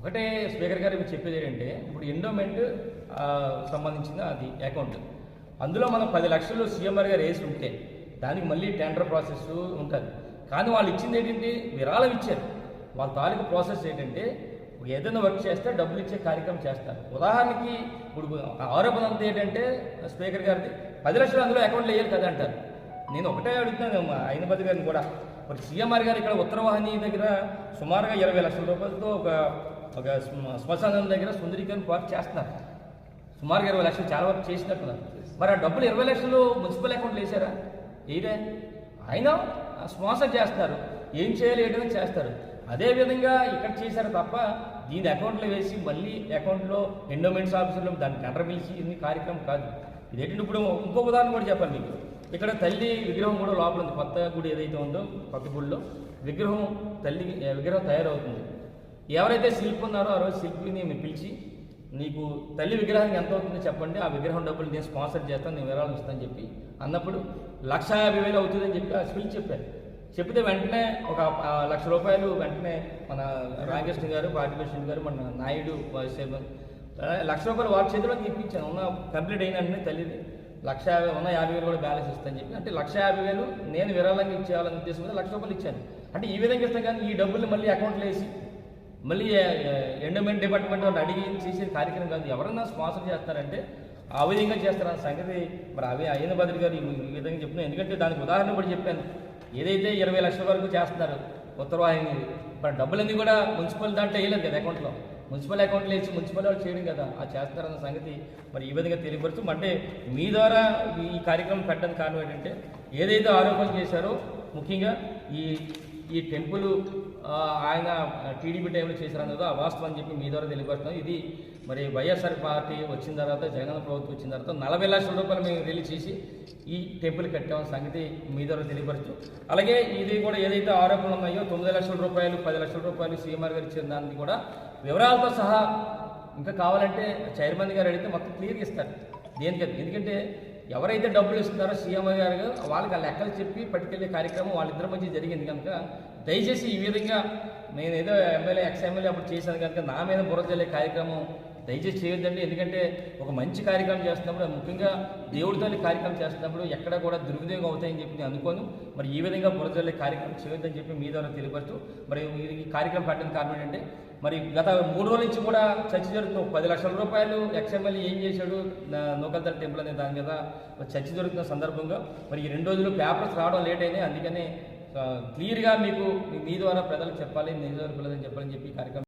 ఒకటే స్పీకర్ గారు మీరు చెప్పేది ఏంటంటే ఇప్పుడు ఎండోమెంట్ సంబంధించిన అది అకౌంట్ అందులో మనం 10 లక్షలు సీఎంఆర్ గారు వేసి ఉంటే దానికి మళ్ళీ టెండర్ ప్రాసెస్ ఉంటుంది. కానీ వాళ్ళు ఇచ్చింది ఏంటంటే విరాళం ఇచ్చారు. వాళ్ళ తాలూకు ప్రాసెస్ ఏంటంటే ఏదైనా వర్క్ చేస్తే డబ్బులు ఇచ్చే కార్యక్రమం చేస్తారు. ఉదాహరణకి ఇప్పుడు ఆరోపణ అంతా ఏంటంటే స్పీకర్ గారిది 10 లక్షలు అందులో అకౌంట్లో వేయాలి కదా అంటారు. నేను ఒకటే అడుగుతున్నాను అయినపతి గారిని కూడా, మరి సీఎంఆర్ గారు ఇక్కడ ఉత్తరవాహిని దగ్గర సుమారుగా 20 లక్షల రూపాయలతో ఒక శ్మశానం దగ్గర సుందరీకరణ పార్క్ చేస్తున్నారు. సుమారుగా 20 లక్షలు చాలా వరకు చేసినట్టున్నారు. మరి ఆ డబ్బులు 20 లక్షలు మున్సిపల్ అకౌంట్లో వేసారా? వేయరే. అయినా స్పాన్సర్ చేస్తున్నారు. ఏం చేయాలి ఏంటని చేస్తారు. అదేవిధంగా ఇక్కడ చేశారు తప్ప దీని అకౌంట్లో వేసి మళ్ళీ అకౌంట్లో ఎండోమెంట్స్ ఆఫీసర్లు దాన్ని టెండర్ పిలిచి ఇన్ని కార్యక్రమం కాదు. ఇదేంటంటే ఇప్పుడు ఇంకొక ఉదాహరణ కూడా చెప్పాలి మీకు. ఇక్కడ తల్లి విగ్రహం కూడా లోపల ఉంది. కొత్త గుడి ఏదైతే ఉందో కొత్త గుడిలో విగ్రహం తయారవుతుంది. ఎవరైతే శిల్పి ఉన్నారో ఆ రోజు శిల్పిని మేము పిలిచి నీకు తల్లి విగ్రహానికి ఎంత అవుతుందో చెప్పండి, ఆ విగ్రహం డబ్బులు నేను స్పాన్సర్ చేస్తాను, నేను విరాళం ఇస్తాను చెప్పి అన్నప్పుడు 1,50,000 అవుతుందని చెప్పి ఆ పిలిచి చెప్పారు. చెప్తే వెంటనే ఒక 1,00,000 రూపాయలు వెంటనే మన రామకృష్ణ గారు, పార్టీ ప్రెసిడెంట్ గారు, మన నాయుడు వైస్ చైర్మన్ 1,00,000 రూపాయలు వారి చేతిలో తీపించాను. ఉన్న కంప్లీట్ అయిన వెంటనే తల్లిది 1,50,000 ఉన్న 50,000 కూడా బ్యాలెన్స్ ఇస్తాను చెప్పి, అంటే 1,50,000 నేను విరాళంగా ఇచ్చేయాలని ఉద్దేశం మీద 1,00,000 రూపాయలు ఇచ్చాను. అంటే ఈ విధంగా ఇస్తాం. కానీ ఈ డబ్బులు మళ్ళీ అకౌంట్లో వేసి మళ్ళీ ఎండోమెంట్ డిపార్ట్మెంట్ వాళ్ళు అడిగి చేసే కార్యక్రమం కాదు. ఎవరైనా స్పాన్సర్ చేస్తారంటే ఆ విధంగా చేస్తారన్న సంగతి మరి అయ్యన్న భద్రి గారు ఈ విధంగా చెప్తున్నాను. ఎందుకంటే దానికి ఉదాహరణ కూడా చెప్పాను. ఏదైతే 20 లక్షల వరకు చేస్తున్నారు ఉత్తరవాహిని, మరి డబ్బులన్నీ కూడా మున్సిపల్ దాంట్లో వేయలేదు కదా అకౌంట్లో. మున్సిపల్ అకౌంట్లో వేసి మున్సిపల్ వాళ్ళు చేయడం కదా ఆ చేస్తారన్న సంగతి మరి ఈ విధంగా తెలియపరుస్తూ, అంటే మీ ద్వారా ఈ కార్యక్రమం పెట్టడానికి కారణం ఏంటంటే ఏదైతే ఆరోపణలు చేశారో ముఖ్యంగా ఈ టెంపుల్ ఆయన టీడీపీ టైంలో చేశారన్నదో అవాస్తవం అని చెప్పి మీ ద్వారా తెలియపరుస్తున్నాం. ఇది మరి వైఎస్ఆర్ పార్టీ వచ్చిన తర్వాత, జగన్ ప్రభుత్వం వచ్చిన తర్వాత 40 లక్షల రూపాయలు మేము రిలీజ్ చేసి ఈ టెంపుల్ కట్టామన్న సంగతి మీ ద్వారా తెలియపరుస్తూ, అలాగే ఇది కూడా ఏదైతే ఆరోపణలు ఉన్నాయో 9 లక్షల రూపాయలు 10 లక్షల రూపాయలు సీఎంఆర్ గారు ఇచ్చిన దాన్ని కూడా వివరాలతో సహా ఇంకా కావాలంటే చైర్మన్ గారు అడిగితే మొత్తం క్లియర్గా ఇస్తారు. దేనికది? ఎందుకంటే ఎవరైతే డబ్బులు ఇస్తున్నారో సీఎంఆర్ గారు వాళ్ళకి ఆ లెక్కలు చెప్పి పట్టుకెళ్ళే కార్యక్రమం వాళ్ళిద్దరి మధ్య జరిగింది కనుక దయచేసి ఈ విధంగా నేను ఏదో ఎక్స్-ఎమ్మెల్యే అప్పుడు చేశాను కనుక నా మీద బుర్ర చల్లే కార్యక్రమం దయచేసి చేయొద్దండి. ఎందుకంటే ఒక మంచి కార్యక్రమం చేస్తున్నప్పుడు, ముఖ్యంగా దేవుడితో కార్యక్రమం చేస్తున్నప్పుడు ఎక్కడ కూడా దుర్వినియోగం అవుతాయని చెప్పి నేను అనుకోను. మరి ఈ విధంగా బుర్ర చల్లే కార్యక్రమం చేయొద్దని చెప్పి మీ ద్వారా తెలియపరుస్తూ, మరి ఈ కార్యక్రమం పెట్టడానికి కారణం ఏంటంటే మరి గత 3 రోజుల నుంచి కూడా చర్చ జరుగుతున్న 10 లక్షల రూపాయలు ఎక్స్-ఎమ్మెల్యే ఏం చేశాడు నూకల్తల టెంపుల్ అనే దాని మీద చర్చ జరుగుతున్న సందర్భంగా మరి ఈ 2 రోజులు పేపర్స్ రావడం లేట్ అయినాయి. అందుకనే క్లియర్గా మీకు మీ ద్వారా ప్రజలకు చెప్పాలి, నియోజకవర్గ ప్రజలకు చెప్పాలని చెప్పి కార్యక్రమం